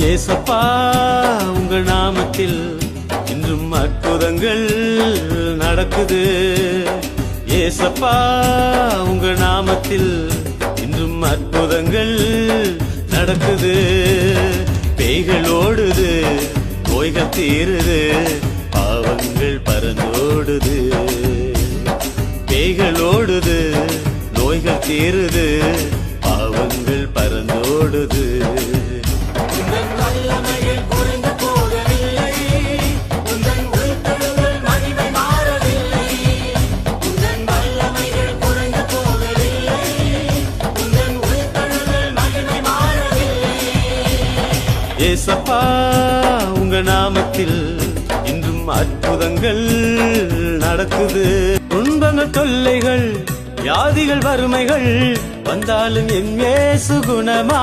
ஏசப்பா உங்க நாமத்தில் இன்றும் அற்புதங்கள் நடக்குது. ஏசப்பா உங்க நாமத்தில் இன்றும் அற்புதங்கள் நடக்குது. பேய்கள் ஓடுது, நோய்கள் தீருது, பாவங்கள் பறந்தோடுது. பேய்கள் ஓடுது, நோய்கள் தீருது, பாவங்கள் பறந்தோடுது. ஏசப்பா உங்க நாமத்தில் இன்றும் அற்புதங்கள் நடக்குது. துன்பங்கள், தொல்லைகள், வியாதிகள், வறுமைகள் வந்தாலும் என் இயேசு குணமா